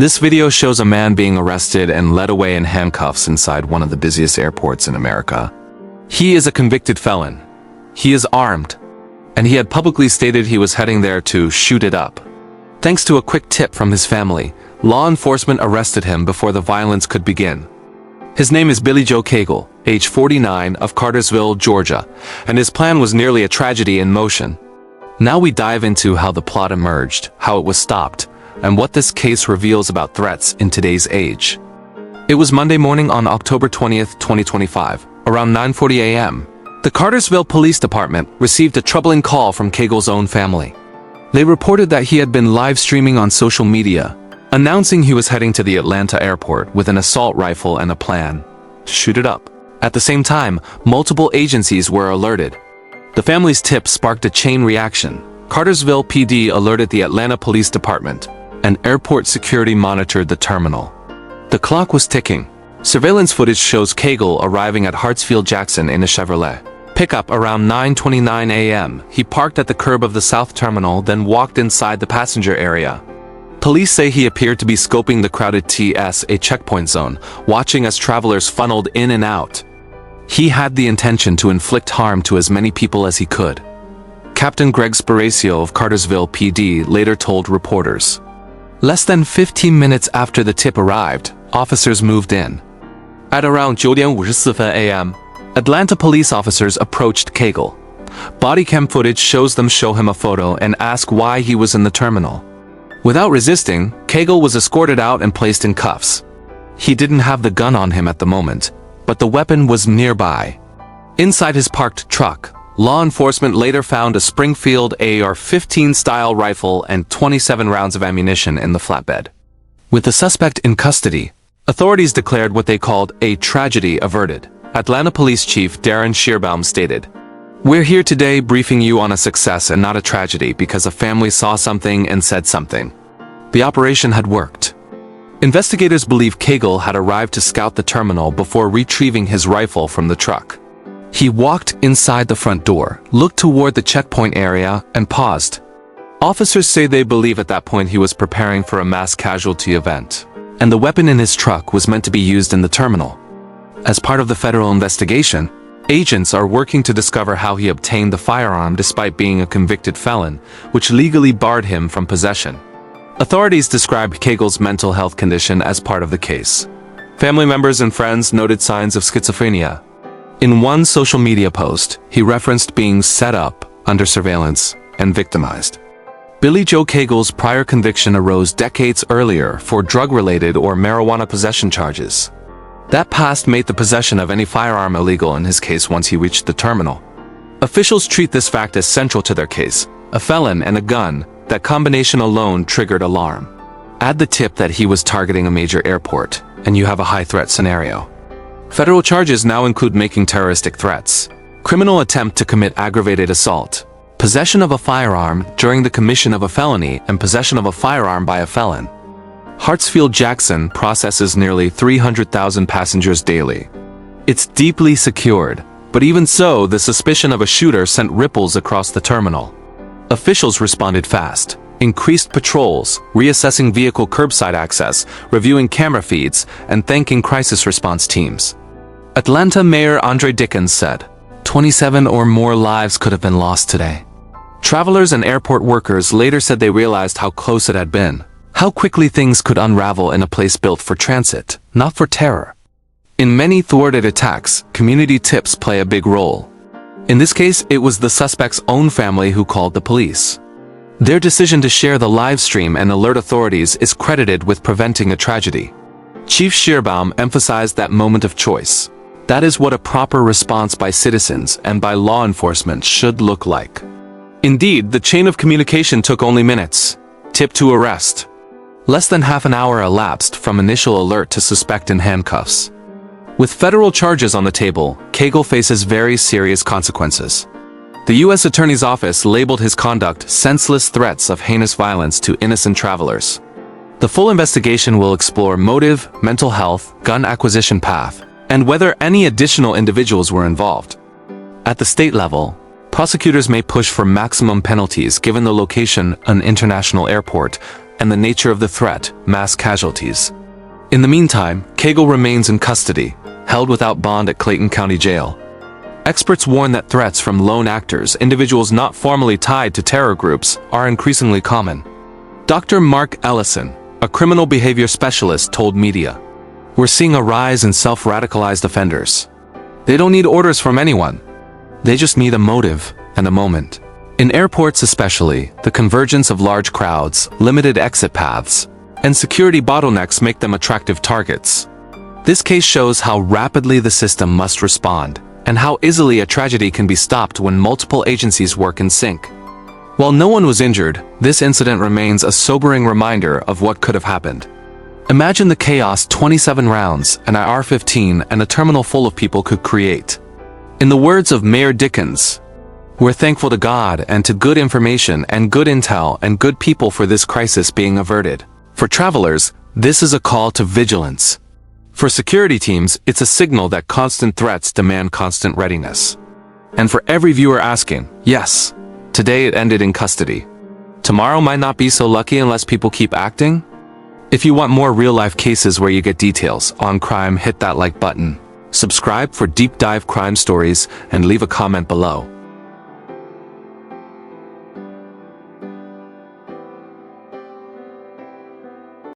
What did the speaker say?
This video shows a man being arrested and led away in handcuffs inside one of the busiest airports in America. He is a convicted felon. He is armed, and he had publicly stated he was heading there to shoot it up. Thanks to a quick tip from his family, law enforcement arrested him before the violence could begin. His name is Billy Joe Cagle, age 49, of Cartersville, Georgia, and his plan was nearly a tragedy in motion. Now we dive into how the plot emerged, how it was stopped, and what this case reveals about threats in today's age. It was Monday morning on October 20th, 2025, around 9:40 a.m. The Cartersville Police Department received a troubling call from Cagle's own family. They reported that he had been live streaming on social media, announcing he was heading to the Atlanta airport with an assault rifle and a plan to shoot it up. At the same time, multiple agencies were alerted. The family's tip sparked a chain reaction. Cartersville PD alerted the Atlanta Police Department, and airport security monitored the terminal. The clock was ticking. Surveillance footage shows Cagle arriving at Hartsfield-Jackson in a Chevrolet pickup around 9:29 a.m. He parked at the curb of the south terminal, then walked inside the passenger area. Police say he appeared to be scoping the crowded TSA checkpoint zone, watching as travelers funneled in and out. He had the intention to inflict harm to as many people as he could. Captain Greg Sparacio of Cartersville PD later told reporters. Less than 15 minutes after the tip arrived, officers moved in. At around 9:54 a.m., Atlanta police officers approached Cagle. Body cam footage shows them show him a photo and ask why he was in the terminal. Without resisting, Cagle was escorted out and placed in cuffs. He didn't have the gun on him at the moment, but the weapon was nearby. Inside his parked truck, law enforcement later found a Springfield AR-15 style rifle and 27 rounds of ammunition in the flatbed. With the suspect in custody, authorities declared what they called a tragedy averted. Atlanta Police Chief Darren Shearbaum stated, "We're here today briefing you on a success and not a tragedy because a family saw something and said something. The operation had worked." Investigators believe Cagle had arrived to scout the terminal before retrieving his rifle from the truck. He walked inside the front door, looked toward the checkpoint area, and paused. Officers say they believe at that point he was preparing for a mass casualty event, and the weapon in his truck was meant to be used in the terminal. As part of the federal investigation, agents are working to discover how he obtained the firearm despite being a convicted felon, which legally barred him from possession. Authorities described Cagle's mental health condition as part of the case. Family members and friends noted signs of schizophrenia. In one social media post, he referenced being set up, under surveillance, and victimized. Billy Joe Cagle's prior conviction arose decades earlier for drug-related or marijuana possession charges. That past made the possession of any firearm illegal in his case once he reached the terminal. Officials treat this fact as central to their case. A felon and a gun, that combination alone triggered alarm. Add the tip that he was targeting a major airport, and you have a high-threat scenario. Federal charges now include making terroristic threats, criminal attempt to commit aggravated assault, possession of a firearm during the commission of a felony, and possession of a firearm by a felon. Hartsfield-Jackson processes nearly 300,000 passengers daily. It's deeply secured, but even so, the suspicion of a shooter sent ripples across the terminal. Officials responded fast, increased patrols, reassessing vehicle curbside access, reviewing camera feeds, and thanking crisis response teams. Atlanta Mayor Andre Dickens said, 27 or more lives could have been lost today. Travelers and airport workers later said they realized how close it had been. How quickly things could unravel in a place built for transit, not for terror. In many thwarted attacks, community tips play a big role. In this case, it was the suspect's own family who called the police. Their decision to share the live stream and alert authorities is credited with preventing a tragedy. Chief Shearbaum emphasized that moment of choice. That is what a proper response by citizens and by law enforcement should look like. Indeed, the chain of communication took only minutes. Tip to arrest. Less than half an hour elapsed from initial alert to suspect in handcuffs. With federal charges on the table, Cagle faces very serious consequences. The U.S. Attorney's Office labeled his conduct senseless threats of heinous violence to innocent travelers. The full investigation will explore motive, mental health, gun acquisition path, and whether any additional individuals were involved. At the state level, prosecutors may push for maximum penalties given the location, an international airport, and the nature of the threat, mass casualties. In the meantime, Cagle remains in custody, held without bond at Clayton County Jail. Experts warn that threats from lone actors, individuals not formally tied to terror groups, are increasingly common. Dr. Mark Ellison, a criminal behavior specialist, told media, "We're seeing a rise in self-radicalized offenders. They don't need orders from anyone. They just need a motive and a moment." In airports especially, the convergence of large crowds, limited exit paths, and security bottlenecks make them attractive targets. This case shows how rapidly the system must respond, and how easily a tragedy can be stopped when multiple agencies work in sync. While no one was injured, this incident remains a sobering reminder of what could have happened. Imagine the chaos 27 rounds, an AR-15, and a terminal full of people could create. In the words of Mayor Dickens, "We're thankful to God and to good information and good intel and good people for this crisis being averted." For travelers, this is a call to vigilance. For security teams, it's a signal that constant threats demand constant readiness. And for every viewer asking, yes, today it ended in custody. Tomorrow might not be so lucky unless people keep acting. If you want more real-life cases where you get details on crime, hit that like button. Subscribe for deep dive crime stories and leave a comment below.